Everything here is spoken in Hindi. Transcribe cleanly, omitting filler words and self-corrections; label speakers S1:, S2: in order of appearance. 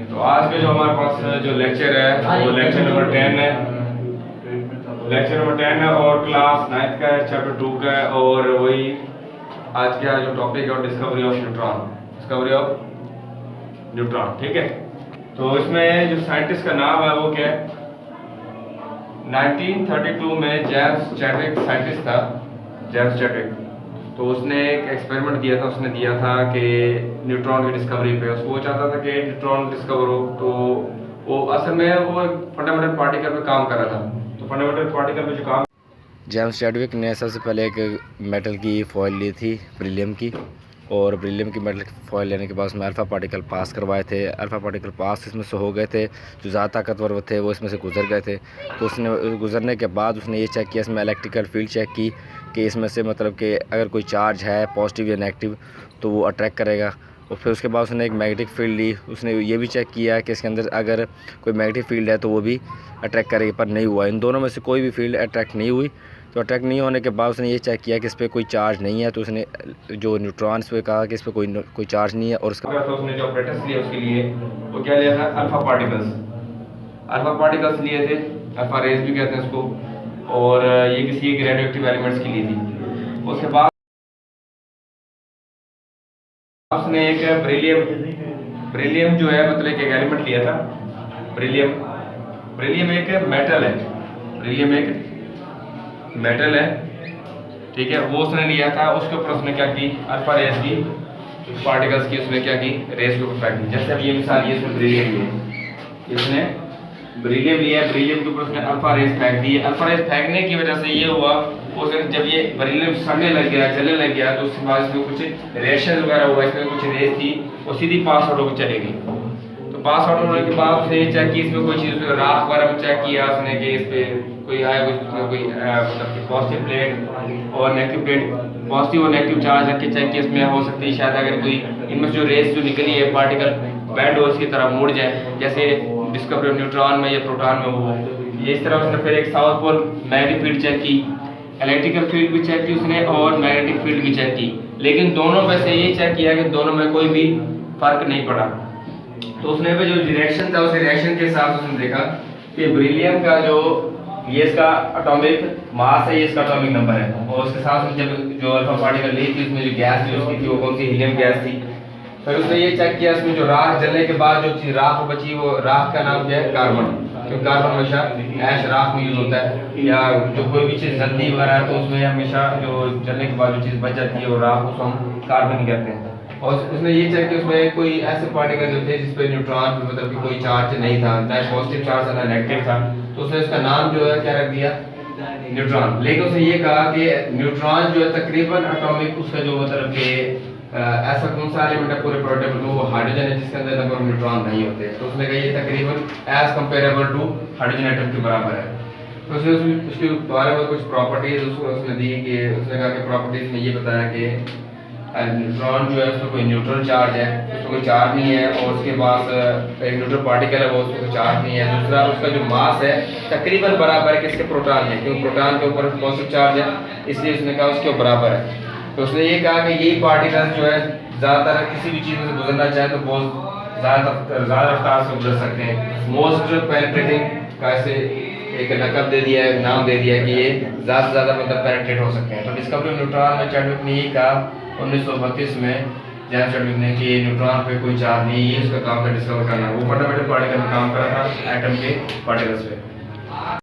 S1: तो आज के जो हमारे पास जो लेक्चर है वो लेक्चर नंबर 10 है। लेक्चर नंबर 10 है और क्लास 9th का है, चैप्टर 2 का है। और वही आज का जो टॉपिक है discovery of neutron, discovery of neutron. ठीक है, तो इसमें जो साइंटिस्ट का नाम है वो क्या है, 1932 में जेम्स चैडविक साइंटिस्ट था, जेम्स चैडविक। तो उसने एक एक्सपेरिमेंट दिया था, उसने दिया था कि न्यूट्रॉन की डिस्कवरी पे उसको वो चाहता था कि न्यूट्रॉन डिस्कवर हो। तो वो असल में वो फंडामेंटल पार्टिकल पे काम कर रहा था। तो फंडामेंटल पार्टिकल पे जो काम,
S2: जेम्स चैडविक ने सबसे पहले एक मेटल की फॉइल ली थी, बेरिलियम की, और बेरिलियम की मेटल फॉइल लेने के बाद उसमें अल्फ़ा पार्टिकल पास करवाए थे। अल्फ़ा पार्टिकल पास इसमें से हो गए थे, जो ज़्यादा ताकतवर वो थे वो इसमें से गुजर गए थे। तो उसने गुजरने के बाद उसने ये चेक किया, इसमें इलेक्ट्रिकल फील्ड चेक की कि इसमें से मतलब कि अगर कोई चार्ज है पॉजिटिव या नेगेटिव तो वो अट्रैक्ट करेगा। और फिर उसके बाद उसने एक मैग्नेटिक फील्ड ली, उसने ये भी चेक किया कि इसके अंदर अगर कोई मैग्नेटिक फील्ड है तो वो भी अट्रैक्ट करेगी, पर नहीं हुआ। इन दोनों में से कोई भी फील्ड अट्रैक्ट नहीं हुई। तो अट्रैक्ट नहीं होने के बाद उसने ये चेक किया कि इस पर कोई चार्ज नहीं है। तो उसने जो न्यूट्रॉन पे कहा कि इस पर कोई चार्ज नहीं है। और उसका
S1: तो उसने जो ऑपरेटर्स लिए उसके लिए वो क्या लिया था, अल्फा पार्टिकल्स। अल्फा पार्टिकल्स लिए थे, अल्फा रेज भी कहते हैं उसको। और ये किसी एक रेडियोएक्टिव एलिमेंट्स की ली थी। उसके बाद उसने एक बेरिलियम जो है मतलब एक एलिमेंट लिया था। बेरिलियम एक मेटल है, बेरिलियम एक मेटल है, ठीक है। वो उसने लिया था, उसके ऊपर उसने क्या की, अल्फा रेज की पार्टिकल्स की उसने क्या की, रेज के ऊपर फेंक दी। जैसे अब ये मिसाल, ये इसमें बेरिलियम लिया, इसने बेरिलियम लिया, बेरिलियम के ऊपर उसने अल्फा रेज फेंक दी। अल्फा रेज फेंकने की वजह से ये हुआ, जब ये बेरिलियम सड़ने लग गया, जलने लग गया, तो उसके बाद इसमें कुछ रिएक्शन वगैरह हुआ, इसमें कुछ रेज थी वो सीधी पास आउट होकर चली गई। तो पास आउट होने के बाद उसने चेक की, इसमें कोई चीज़ राख वगैरह में चेक किया उसने कि इस पर कोई आया, उसमें कोई मतलब पॉजिटिव प्लेट और नेगेटिव प्लेट, पॉजिटिव और नेगेटिव चार्ज रख के चेक किया। इसमें हो सकती है शायद अगर कोई इनमें जो रेस जो निकली है पार्टिकल बैंड हो इसकी तरह मुड़ जाए, जैसे डिस्कवरी ऑफ न्यूट्रॉन में या प्रोटॉन में हो। ये इस तरह उसने फिर एक south pole magnetic field check की, इलेक्ट्रिकल फील्ड भी चेक की उसने और मैग्नेटिक फील्ड भी चेक की। लेकिन दोनों में से ये चेक किया कि दोनों में कोई भी फर्क नहीं पड़ा। तो उसने पे जो रिएक्शन था उस रिएक्शन के हिसाब से उसने देखा कि बेरिलियम का जो ये इसका एटॉमिक मास है, ये इसका एटॉमिक नंबर है। और उसके साथ में जब जो अल्फा पार्टिकल ली थी उसमें जो गैस थी उसकी थी वो कौन सी, हीलियम गैस थी। फिर उसने ये चेक किया इसमें जो राख जलने के बाद जो चीज राख बची, वो राख का नाम क्या है, कार्बन। क्योंकि कार्बन हमेशा ऐश राख में यूज होता है, या जो कोई भी चीज जलती वगैरह है तो उसमें हमेशा जो जलने के बाद जो चीज बच जाती है वो राख, उसको हम कार्बन ही कहते हैं। और उसने ये चेक किया उसमें कोई ऐसे पार्टिकल जो थे जिसपे न्यूट्रॉन मतलब कि कोई चार्ज नहीं था, ना पॉजिटिव चार्ज था ना नेगेटिव था। तो उसने इसका नाम जो है क्या रख दिया, न्यूट्रॉन। लेकिन उसने ये कहा कि न्यूट्रॉन जो है तकरीबन एटॉमिक उसका जो मतलब कि ऐसा कौन सा एलिमेंट है पूरे प्रोडक्ट में वो हाइड्रोजन है जिसके अंदर नंबर ऑफ न्यूट्रॉन नहीं होते। तो उसने कहा ये तकरीबन as comparable to hydrogen atom के बराबर है। तो उसने उसके बारे में कुछ प्रॉपर्टीज उसने दी कि उसने कहा कि प्रॉपर्टीज में ये बताया कि न्यूट्रॉन जो है उसमें कोई न्यूट्रल चार्ज है, उसमें कोई चार्ज नहीं है। और उसके पास एक न्यूट्रल पार्टिकल है वो, उसमें कोई चार्ज नहीं है। दूसरा उसका जो मास है तकरीबन बराबर है किसके, प्रोटॉन है, क्योंकि प्रोटॉन के ऊपर पॉजिटिव चार्ज है, इसलिए उसने कहा उसके बराबर है। तो उसने ये कहा कि यही पार्टिकल जो है ज़्यादातर किसी भी चीज़ में से गुजरना चाहे तो बहुत ज़्यादा रफ्तार से गुजर सकते हैं। मोस्ट पेनिट्रेटिंग का ऐसे एक लकब दे दिया है, नाम दे दिया कि ये ज़्यादा से ज़्यादा मतलब पेनिट्रेट हो सकते हैं। तो डिस्कवरी ऑफ न्यूट्रॉन में चैडविक ने ये कहा 1932 में, जेम्स चैडविक ने, कि न्यूट्रॉन पे कोई चार्ज नहीं, ये उसका काम था डिस्कवर करना। वो फंडामेंटल पार्टिकल में काम कर रहा था, एटम के पार्टिकल्स पे।